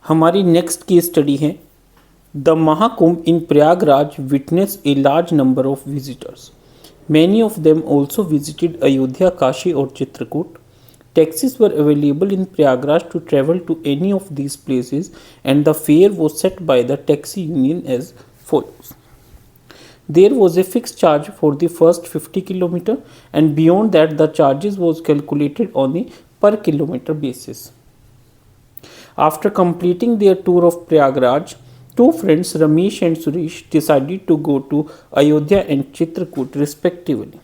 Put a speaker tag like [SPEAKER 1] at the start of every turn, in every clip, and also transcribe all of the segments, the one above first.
[SPEAKER 1] हमारी नेक्स्ट की स्टडी है the Mahakumbh in Prayagraj witness a large number of visitors. Many of them also visited Ayodhya, Kashi or Chitrakoot. Taxis were available in Prayagraj to travel to any of these places and the fare was set by the taxi union as follows. There was a fixed charge for the first 50 km and beyond that the charges was calculated on a per kilometer basis. After completing their tour of Prayagraj, two friends Ramesh and Suresh decided to go to Ayodhya and Chitrakoot respectively.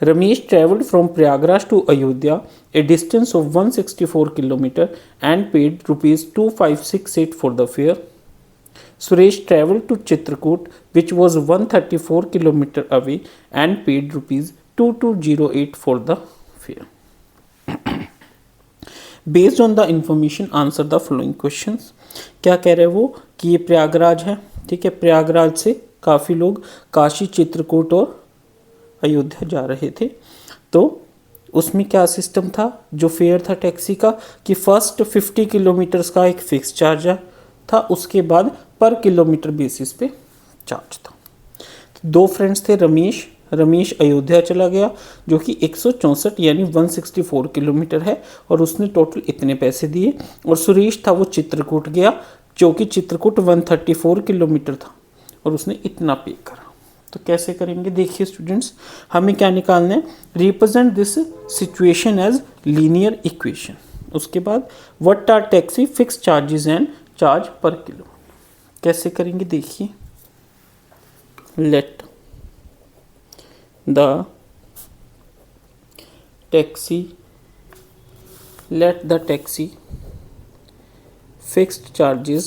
[SPEAKER 1] Ramesh travelled from Prayagraj to Ayodhya, a distance of 164 km, and paid rupees 2568 for the fare. Suresh travelled to Chitrakoot, which was 134 km away, and paid rupees 2208 for the fare. Based on the information answer the following questions. क्या कह रहे हैं वो कि ये प्रयागराज है, ठीक है. प्रयागराज से काफ़ी लोग काशी, चित्रकूट और अयोध्या जा रहे थे. तो उसमें क्या सिस्टम था, जो फेयर था टैक्सी का, कि फर्स्ट 50 किलोमीटर्स का एक फिक्स चार्ज था, उसके बाद पर किलोमीटर बेसिस पे चार्ज था. तो दो फ्रेंड्स थे, रमेश अयोध्या चला गया जो कि 164 यानी 164 किलोमीटर है और उसने टोटल इतने पैसे दिए. और सुरेश था वो चित्रकूट गया जो कि चित्रकूट 134 किलोमीटर था और उसने इतना पे करा. तो कैसे करेंगे देखिए स्टूडेंट्स, हमें क्या निकालना है, represent this situation as linear equation. उसके बाद what are taxi fix charges and charge per kilometer. कैसे करेंगे देखिए, let the taxi fixed charges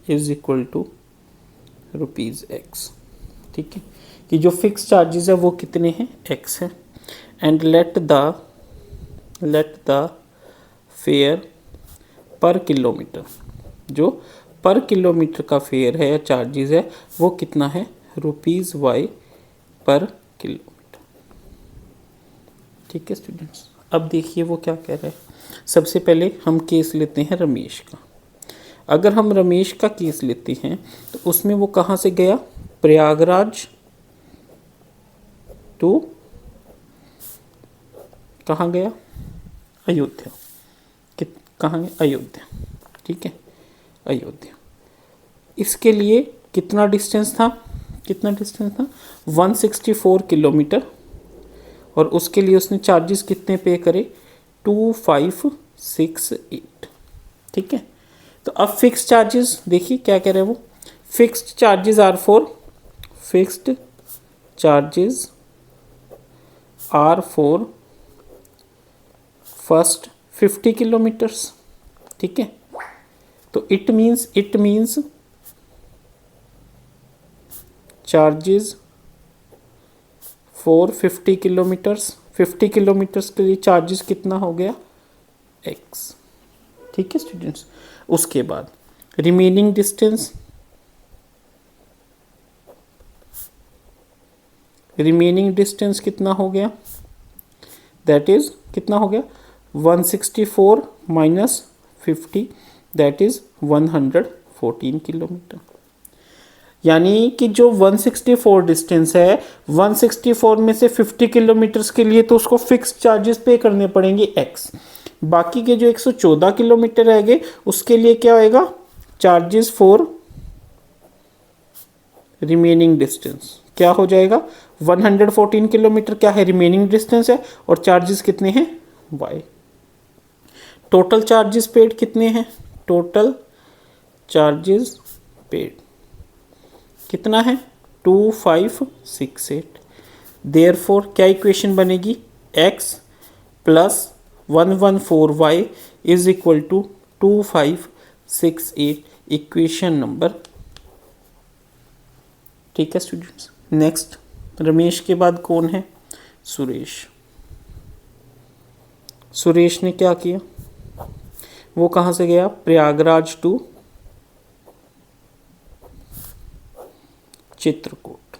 [SPEAKER 1] is equal to rupees x. ठीक है, कि जो फिक्स चार्जेस है वो कितने हैं, x है. एंड लेट द फेयर पर किलोमीटर, जो पर किलोमीटर का फेयर है या चार्जेस है वो कितना है, रुपीज़ y पर किलोमीटर. ठीक है स्टूडेंट्स, अब देखिए वो क्या कह रहे हैं. सबसे पहले हम केस लेते हैं रमेश का. अगर हम रमेश का केस लेते हैं तो उसमें वो कहाँ से गया, प्रयागराज टू कहाँ गया, अयोध्या. कहाँ गया, अयोध्या. ठीक है, अयोध्या. इसके लिए कितना डिस्टेंस था, 164 किलोमीटर. और उसके लिए उसने चार्जेस कितने पे करे, 2568. ठीक है, तो अब फिक्स चार्जेस देखिए क्या कह रहे हैं वो, fixed charges are for first 50 kilometers. ठीक है, तो it means charges for 50 kilometers के लिए चार्जेस कितना हो गया, x. ठीक है स्टूडेंट्स, उसके बाद रिमेनिंग डिस्टेंस कितना हो गया, दैट इज कितना हो गया, 164 माइनस 50 दैट इज 114 किलोमीटर. यानी कि जो 164 डिस्टेंस है, 164 में से 50 किलोमीटर्स के लिए तो उसको फिक्स चार्जेस पे करने पड़ेंगे x. बाकी के जो 114 किलोमीटर रह गए उसके लिए क्या होएगा, चार्जेस फॉर रिमेनिंग डिस्टेंस क्या हो जाएगा, 114 किलोमीटर क्या है, रिमेनिंग डिस्टेंस है, और चार्जेस कितने हैं, y. टोटल चार्जेस पेड कितने हैं, टोटल चार्जेस पेड कितना है, 2568. देयरफॉर क्या इक्वेशन बनेगी, x plus 114y is equal to 2568, equation number. ठीक है स्टूडेंट्स, नेक्स्ट रमेश के बाद कौन है, सुरेश ने क्या किया, वो कहाँ से गया, प्रयागराज टू चित्रकूट.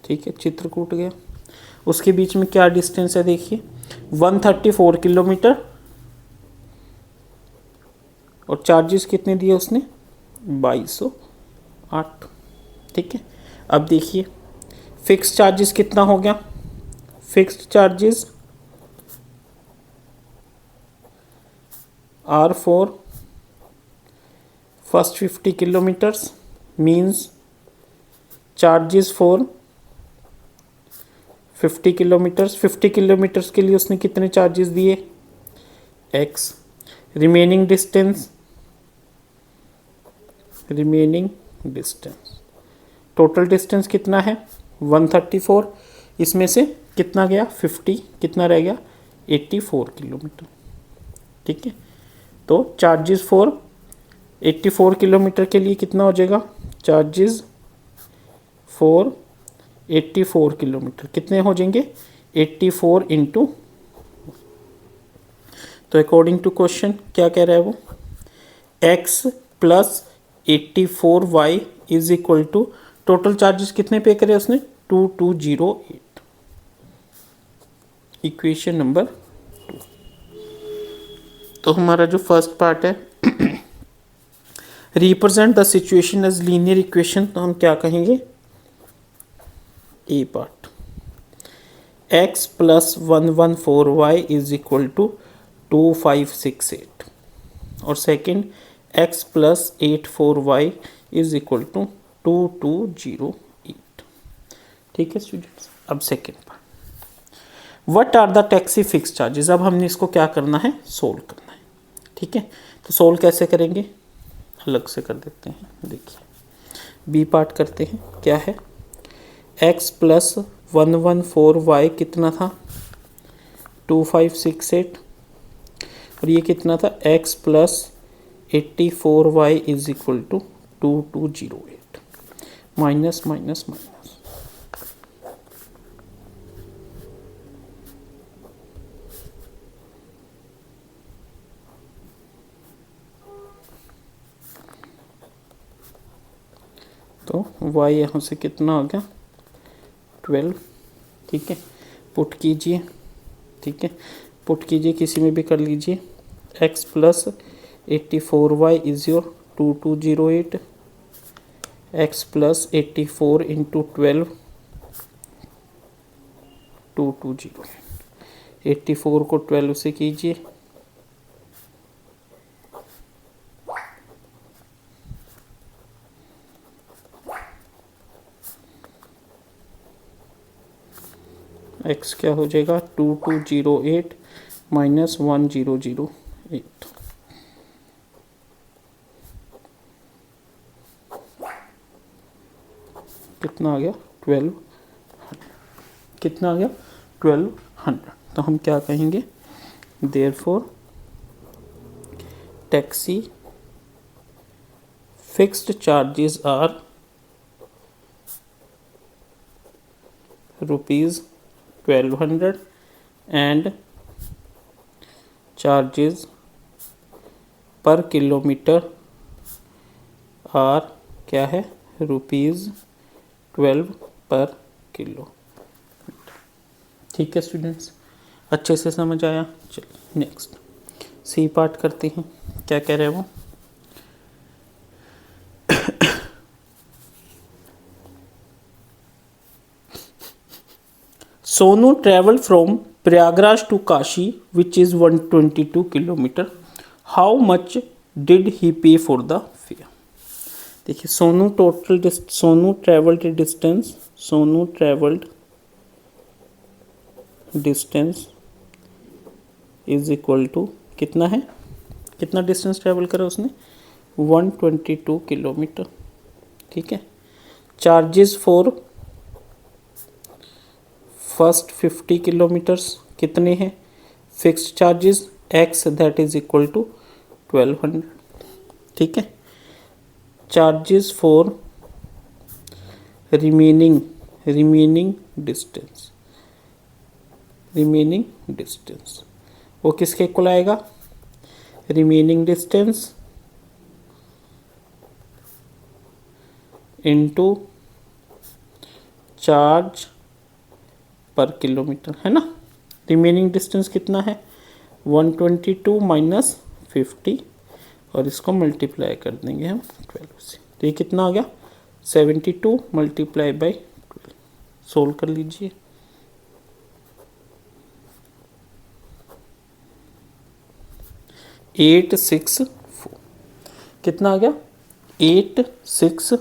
[SPEAKER 1] ठीक है, चित्रकूट गया. उसके बीच में क्या डिस्टेंस है देखिए, 134 किलोमीटर, और चार्जेस कितने दिए उसने, 2208। ठीक है, अब देखिए फिक्स चार्जेस कितना हो गया, fixed charges are for first 50 kilometers means charges for 50 kilometers, 50 kilometers के लिए उसने कितने चार्जेस दिए, X. Remaining distance, remaining distance, total distance कितना है 134, इसमें से कितना गया 50, कितना रह गया 84 किलोमीटर। ठीक है, तो चार्जेस फॉर 84 किलोमीटर के लिए कितना हो जाएगा, चार्जेस फॉर 84 किलोमीटर कितने हो जाएंगे, 84 इंटू, तो अकॉर्डिंग टू क्वेश्चन क्या कह रहा है वो, x plus 84y is equal to, total charges कितने पे करे उसने 2208, इक्वेशन नंबर 2। तो हमारा जो फर्स्ट पार्ट है represent the situation as linear equation, तो हम क्या कहेंगे, A part, x plus 114y is equal to 2568, और second x plus 84y is equal to 2208। ठीक है स्टूडेंट्स, अब second part, what are the taxi fix charges, अब हमने इसको क्या करना है, सोल्व करना है। ठीक है, तो सोल्व कैसे करेंगे, अलग से कर देते हैं, देखिए बी पार्ट करते हैं, क्या है, x प्लस 114y कितना था 2568, और ये कितना था x plus 84y is equal to 2208, minus minus minus, तो y यहाँ से कितना आ गया 12। ठीक है, पुट कीजिए, ठीक है, पुट कीजिए, किसी में भी कर लीजिए, x plus 84y is your 2208, x plus 84 into 12 220, 84 को 12 से कीजिए, x क्या हो जाएगा 2208 माइनस 1008, कितना आ गया 1200, कितना आ गया 1200। तो हम क्या कहेंगे, therefore taxi fixed charges are rupees 1200 and charges per kilometer are क्या है रुपीज़ 12 पर किलो। ठीक है स्टूडेंट्स, अच्छे से समझ आया। चलिए नेक्स्ट सी पार्ट करते हैं, क्या कह रहे हैं वो, Sonu travel from Prayagraj to Kashi which is 122 kilometer, how much did he pay for the fare. देखिए Sonu travelled distance is equal to कितना है, कितना डिस्टेंस ट्रेवल करा उसने 122 किलोमीटर। ठीक है, चार्जेस फॉर फर्स्ट 50 किलोमीटर्स कितने हैं, fixed charges x that is equal to 1200। ठीक है, चार्जेस फॉर रिमेनिंग डिस्टेंस वो किसके इक्वल आएगा, remaining distance into charge per kilometre, है ना। रिमेनिंग डिस्टेंस कितना है 122 माइनस 50 और इसको मल्टीप्लाई कर देंगे हम 12 से, तो ये कितना आ गया 72 मल्टीप्लाई बाई 12। सोल्व कर लीजिए। एट सिक्स फोर कितना आ गया 864।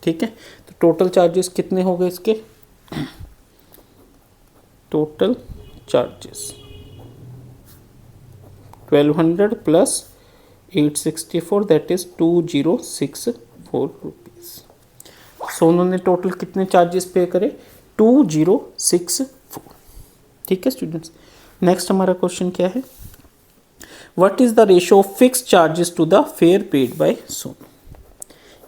[SPEAKER 1] ठीक है, तो टोटल चार्जेस कितने हो गए इसके, total charges 1200 plus 864 that is 2064 rupees. So उन्होंने टोटल कितने चार्जेस पे करे 2064। ठीक है स्टूडेंट्स, नेक्स्ट हमारा क्वेश्चन क्या है, what is the ratio of fix charges to the fare paid by Sonu.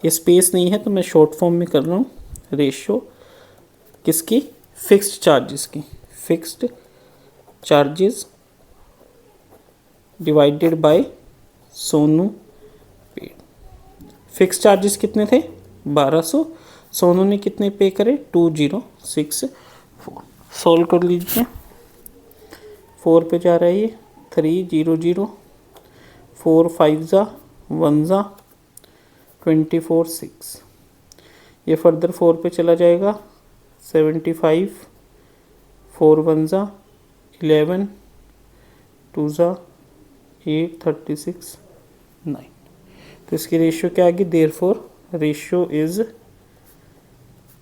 [SPEAKER 1] ये स्पेस नहीं है तो मैं शॉर्ट फॉर्म में कर रहा हूँ, रेशियो किसकी, फिक्स्ड चार्जेस की, fixed charges divided by Sonu paid. Fix charges कितने थे 1200, सोनू ने कितने पे करे 2064। सॉल्व कर लीजिए, 4 पे जा रहा है ये 300, 4 5 ज़ा 1 ज़ा 24 6, ये फर्दर 4 पे चला जाएगा 75, 4 1 ज़ा 11, 2 ज़ा 8 36 9। तो इसकी रेशियो क्या आ गई, देयरफॉर रेशियो इज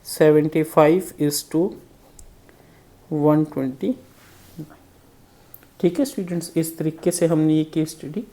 [SPEAKER 1] 75:129। ठीक है स्टूडेंट्स, इस तरीके से हमने ये केस स्टडी